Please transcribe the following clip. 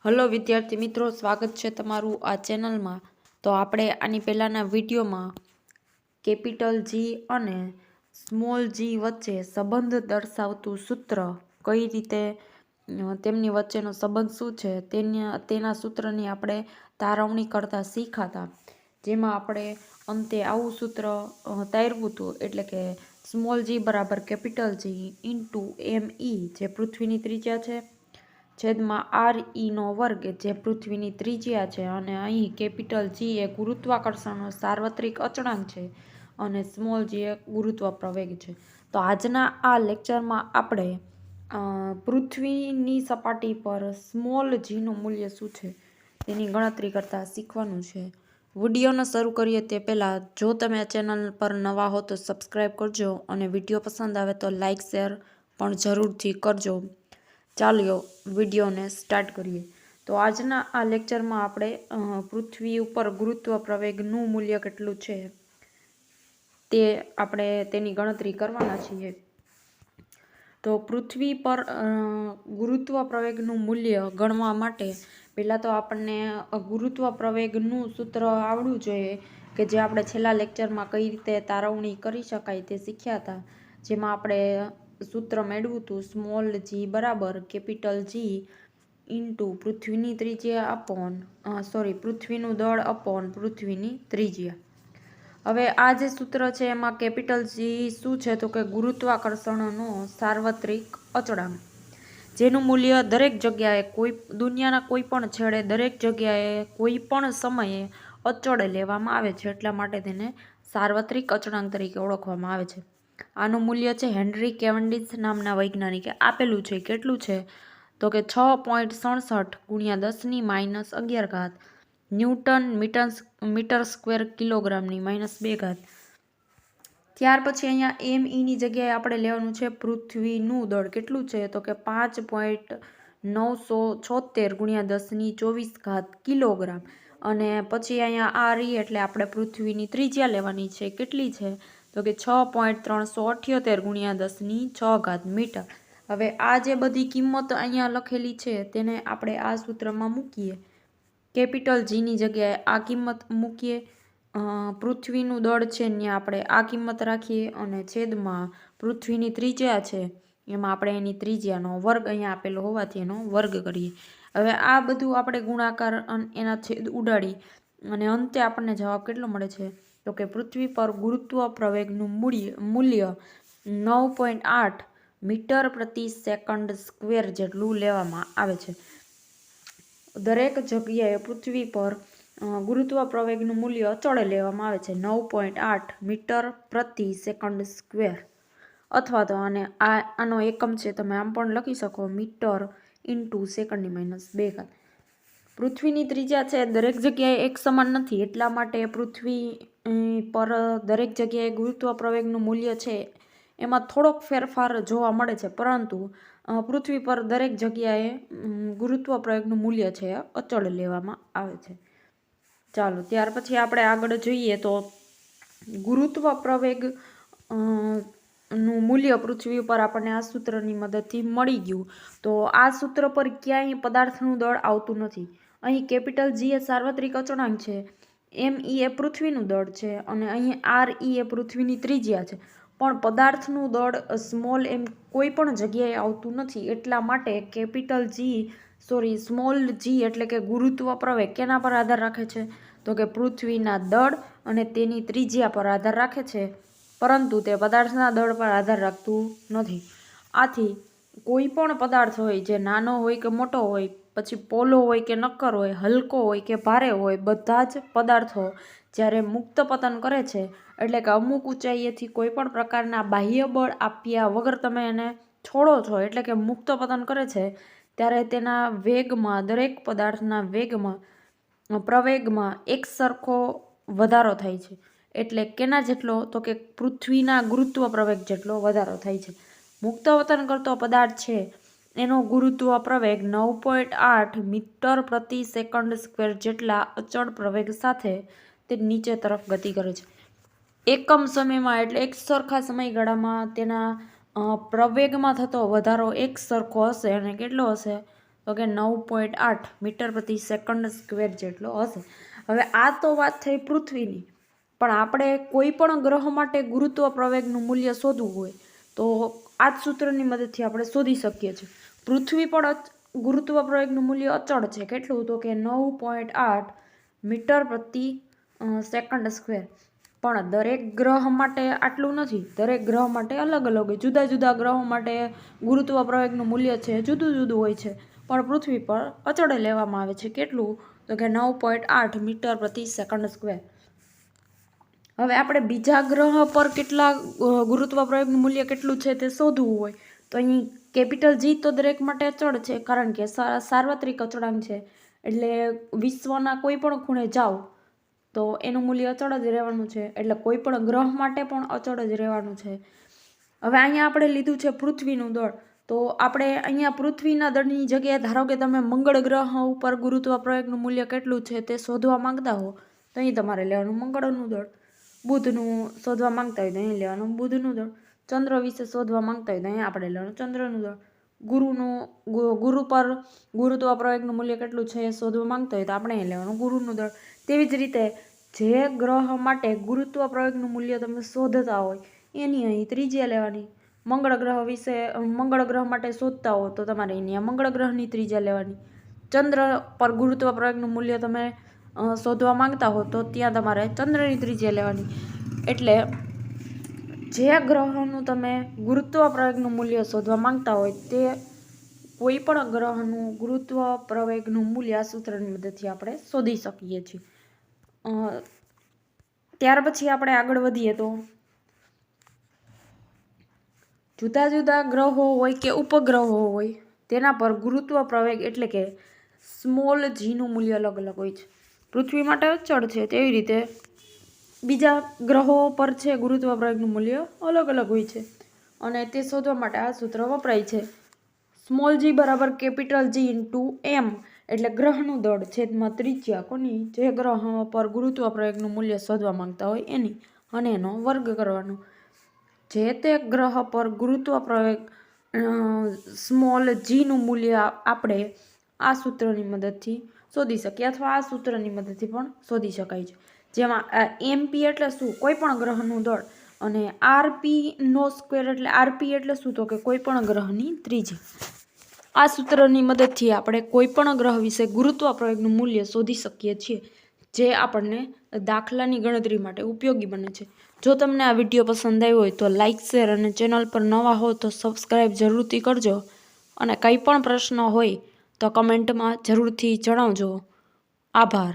Hello વિદ્યાર્થી મિત્રો, સ્વાગત છે તમારું આ ચેનલમાં। તો આપણે આની પહેલાંના વિડીયોમાં કેપિટલ જી અને સ્મોલ જી વચ્ચે સંબંધ દર્શાવતું સૂત્ર કઈ રીતે તેમની વચ્ચેનો સંબંધ શું છે તેના સૂત્રની આપણે તારવણી કરતા શીખાતા, જેમાં આપણે અંતે આવું સૂત્ર તાર્યું હતું, એટલે કે સ્મોલ જી બરાબર કેપિટલ જી ઇન્ટુ એમ ઈ જે પૃથ્વીની ત્રિજ્યા છે છેદમાં આર ઈનો વર્ગ જે પૃથ્વીની ત્રિજ્યા છે, અને અહીં કેપિટલ જી એ ગુરુત્વાકર્ષણનો સાર્વત્રિક અચળાંક છે અને સ્મોલ જી એ ગુરુત્વ પ્રવેગ છે। તો આજના આ લેક્ચરમાં આપણે પૃથ્વીની સપાટી પર સ્મોલ જીનું મૂલ્ય શું છે તેની ગણતરી કરતા શીખવાનું છે। વિડીયોને શરૂ કરીએ તે પહેલાં જો તમે આ ચેનલ પર નવા હો તો સબસ્ક્રાઈબ કરજો અને વિડીયો પસંદ આવે તો લાઇક શેર પણ જરૂરથી કરજો। ચાલો વિડીયોને સ્ટાર્ટ કરીએ। તો આજના આ લેક્ચરમાં આપણે પૃથ્વી ઉપર ગુરુત્વ પ્રવેગનું મૂલ્ય કેટલું છે તે આપણે તેની ગણતરી કરવાના છીએ। તો પૃથ્વી પર ગુરુત્વ પ્રવેગનું મૂલ્ય ગણવા માટે પહેલાં તો આપણને ગુરુત્વ પ્રવેગનું સૂત્ર આવડવું જોઈએ, કે જે આપણે છેલ્લા લેક્ચરમાં કઈ રીતે તારવણી કરી શકાય તે શીખ્યા હતા, જેમાં આપણે સૂત્ર મેળવ્યું હતું સ્મોલ જી બરાબર કેપિટલ જી ઇન્ટુ પૃથ્વીની ત્રિજ્યા પૃથ્વીનું દળ અપોન પૃથ્વીની ત્રિજ્યા। હવે આ જે સૂત્ર છે એમાં કેપિટલ જી શું છે તો કે ગુરુત્વાકર્ષણનો સાર્વત્રિક અચળાંક, જેનું મૂલ્ય દરેક જગ્યાએ દુનિયાના કોઈ પણ છેડે દરેક જગ્યાએ કોઈ પણ સમયે અચળ લેવામાં આવે છે, એટલા માટે તેને સાર્વત્રિક અચળાંક તરીકે ઓળખવામાં આવે છે। આનું મૂલ્ય છે હેનરી કેવન્ડિશ નામના વૈજ્ઞાનિકે આપેલું છે। કેટલું છે તો કે 6.67 × 10⁻11 ન્યૂટન મીટર સ્ક્વેર કિલોગ્રામની -2 ત્યાર પછી અહીંયા એમ ઈની જગ્યાએ આપણે લેવાનું છે પૃથ્વીનું દળ। કેટલું છે તો કે 5.976 × 10⁻24 કિલોગ્રામ, અને પછી અહીંયા આર ઈ એટલે આપણે પૃથ્વીની ત્રિજ્યા લેવાની છે। કેટલી છે તો કે 6.378 × 10⁻6 મીટર। હવે આ જે બધી કિંમત અહીંયા લખેલી છે તેને આપણે આ સૂત્રમાં મૂકીએ, કેપિટલ જીની જગ્યાએ આ કિંમત મૂકીએ, પૃથ્વીનું દળ છે ત્યાં આપણે આ કિંમત રાખીએ, અને છેદમાં પૃથ્વીની ત્રિજ્યા છે એમાં આપણે એની ત્રિજ્યાનો વર્ગ અહીંયા આપેલો હોવાથી એનો વર્ગ કરીએ। હવે આ બધું આપણે ગુણાકાર એના છેદ ઉડાડી અને અંતે આપણને જવાબ કેટલો મળે છે તો કે પૃથ્વી પર ગુરુત્વ પ્રવેગનું મૂલ્ય 9.8 મીટર પ્રતિ સેકન્ડ સ્ક્વેર જેટલું લેવામાં આવે છે। દરેક જગ્યાએ પૃથ્વી પર ગુરુત્વ પ્રવેગનું મૂલ્ય અચળ લેવામાં આવે છે 9.8 મીટર પ્રતિ સેકન્ડ સ્ક્વેર, અથવા તો આનો એકમ છે તમે આમ પણ લખી શકો મીટર ઇન્ટુ સેકન્ડની -2। પૃથ્વીની ત્રિજ્યા છે દરેક જગ્યાએ એક સમાન નથી, એટલા માટે પૃથ્વી પર દરેક જગ્યાએ ગુરુત્વ પ્રવેગનું મૂલ્ય છે એમાં થોડોક ફેરફાર જોવા મળે છે, પરંતુ પૃથ્વી પર દરેક જગ્યાએ ગુરુત્વ પ્રવેગનું મૂલ્ય છે અચળ લેવામાં આવે છે। ચાલો ત્યાર પછી આપણે આગળ જોઈએ તો ગુરુત્વ પ્રવેગ નું મૂલ્ય પૃથ્વી પર આપણને આ સૂત્રની મદદથી મળી ગયું। તો આ સૂત્ર પર ક્યાંય પદાર્થનું દળ આવતું નથી। અહીં કેપિટલ જી એ સાર્વત્રિક અચળાંક છે, એમ ઈ એ પૃથ્વીનું દળ છે, અને અહીં આર ઈ એ પૃથ્વીની ત્રિજ્યા છે, પણ પદાર્થનું દળ સ્મોલ એમ કોઈ પણ જગ્યાએ આવતું નથી, એટલા માટે સ્મોલ જી એટલે કે ગુરુત્વ પ્રવેગ કેના પર આધાર રાખે છે તો કે પૃથ્વીના દળ અને તેની ત્રિજ્યા પર આધાર રાખે છે, પરંતુ તે પદાર્થના દળ પર આધાર રાખતું નથી। આથી કોઈ પણ પદાર્થ હોય, જે નાનો હોય કે મોટો હોય, પછી પોલો હોય કે નક્કર હોય, હલકો હોય કે ભારે હોય, બધા જ પદાર્થો જ્યારે મુક્ત પતન કરે છે, એટલે કે અમુક ઊંચાઈએથી કોઈ પણ પ્રકારના બાહ્ય બળ આપ્યા વગર તમે એને છોડો છો, એટલે કે મુક્ત પતન કરે છે, ત્યારે તેના વેગમાં દરેક પદાર્થના પ્રવેગમાં એક સરખો વધારો થાય છે। એટલે કેના જેટલો તો કે પૃથ્વીના ગુરુત્વ પ્રવેગ જેટલો વધારો થાય છે। મુક્ત પતન કરતો પદાર્થ છે એનો ગુરુત્વ પ્રવેગ 9.8 મીટર પ્રતિ સેકન્ડ સ્ક્વેર જેટલા અચળ પ્રવેગ સાથે તે નીચે તરફ ગતિ કરે છે। એકમ સમયમાં એટલે એક સરખા સમયગાળામાં તેના પ્રવેગમાં થતો વધારો એક સરખો હશે, અને કેટલો હશે તો કે 9.8 મીટર પ્રતિ સેકન્ડ સ્ક્વેર જેટલો હશે. હવે આ તો વાત થઈ પૃથ્વીની, પણ આપણે કોઈ પણ ગ્રહ માટે ગુરુત્વ પ્રવેગનું મૂલ્ય શોધવું હોય તો આ જ સૂત્રની મદદથી આપણે શોધી શકીએ છીએ. પૃથ્વી પણ ગુરુત્વ પ્રવેગનું મૂલ્ય અચળ છે. કેટલું? તો કે 9.8 મીટર પ્રતિ સેકન્ડ સ્ક્વેર. પણ દરેક ગ્રહ માટે આટલું નથી. દરેક ગ્રહ માટે અલગ અલગ હોય. જુદા જુદા ગ્રહો માટે ગુરુત્વ પ્રવેગનું મૂલ્ય છે જુદું જુદું હોય છે. પણ પૃથ્વી પર અચળ લેવામાં આવે છે. કેટલું? તો કે 9.8 મીટર પ્રતિ સેકન્ડ સ્ક્વેર. હવે આપણે બીજા ગ્રહ પર કેટલા ગુરુત્વ પ્રવેગનું મૂલ્ય કેટલું છે તે શોધવું હોય તો અહીં કેપિટલ G તો દરેક માટે અચળ છે, કારણ કે સાર્વત્રિક અચળાંક છે. એટલે વિશ્વના કોઈ પણ ખૂણે જાઓ તો એનું મૂલ્ય અચળ જ રહેવાનું છે. એટલે કોઈ પણ ગ્રહ માટે પણ અચળ જ રહેવાનું છે. હવે અહીંયા આપણે લીધું છે પૃથ્વીનું દળ, તો આપણે અહીંયા પૃથ્વીના દળની જગ્યાએ ધારો કે તમે મંગળ ગ્રહ ઉપર ગુરુત્વ પ્રવેગનું મૂલ્ય કેટલું છે તે શોધવા માંગતા હો તો અહીં તમારે લેવાનું મંગળનું દળ. બુધનું શોધવા માંગતા હોય તો અહીં લેવાનું બુધનું દળ. ચંદ્ર વિશે શોધવા માંગતા હોય તો અહીં આપણે લેવાનું ચંદ્રનું દળ. ગુરુ પર ગુરુત્વ પ્રવેગનું મૂલ્ય કેટલું છે એ શોધવા માંગતા હોય તો આપણે અહીં લેવાનું ગુરુનું દળ. તેવી જ રીતે જે ગ્રહ માટે ગુરુત્વ પ્રવેગનું મૂલ્ય તમે શોધતા હોય એની અહીં ત્રિજ્યા લેવાની. મંગળ ગ્રહ માટે શોધતા હો તો તમારે અહીંયા મંગળ ગ્રહની ત્રિજ્યા લેવાની. ચંદ્ર પર ગુરુત્વ પ્રવેગનું મૂલ્ય તમે શોધવા માંગતા હો તો ત્યાં તમારે ચંદ્રની ત્રિજ્યા લેવાની. એટલે જે ગ્રહનું તમે ગુરુત્વ પ્રવેગનું મૂલ્ય શોધવા માંગતા હોય તે કોઈ પણ ગ્રહનું ગુરુત્વ પ્રવેગનું મૂલ્ય આ સૂત્રની મદદથી આપણે શોધી શકીએ છીએ. ત્યાર પછી આપણે આગળ વધીએ તો જુદા જુદા ગ્રહો હોય કે ઉપગ્રહો હોય તેના પર ગુરુત્વ પ્રવેગ એટલે કે સ્મોલ જીનું મૂલ્ય અલગ અલગ હોય છે. પૃથ્વી માટે અચળ છે તેવી રીતે બીજા ગ્રહો પર છે ગુરુત્વ પ્રવેગનું મૂલ્ય અલગ અલગ હોય છે અને તે શોધવા માટે આ સૂત્ર વપરાય છે. સ્મોલ જી બરાબર કેપિટલ G ઇન્ટુ M એટલે ગ્રહનું દળ છેદમાં ત્રિજ્યા કોની જે ગ્રહ પર ગુરુત્વ પ્રવેગનું મૂલ્ય શોધવા માંગતા હોય એની અને એનો વર્ગ કરવાનો. જે તે ગ્રહ પર ગુરુત્વ પ્રવેગ સ્મોલ જીનું મૂલ્ય આપણે આ સૂત્રની મદદથી શોધી શકીએ અથવા આ સૂત્રની મદદથી પણ શોધી શકાય છે. જેમાં MP એટલે શું? કોઈ પણ ગ્રહનું દળ. અને RP નો સ્ક્વેર એટલે RP એટલે શું? તો કે કોઈ પણ ગ્રહની ત્રિજ્યા. આ સૂત્રની મદદથી આપણે કોઈ પણ ગ્રહ વિશે ગુરુત્વ પ્રવેગનું મૂલ્ય શોધી શકીએ છીએ, જે આપણને દાખલાની ગણતરી માટે ઉપયોગી બને છે. જો તમને આ વિડીયો પસંદ આવ્યો હોય તો લાઇક, શેર અને ચેનલ પર નવા હો તો સબસ્ક્રાઈબ જરૂરથી કરજો. અને કંઈ પણ પ્રશ્ન હોય તો કમેન્ટમાં જરૂરથી જણાવજો. આભાર.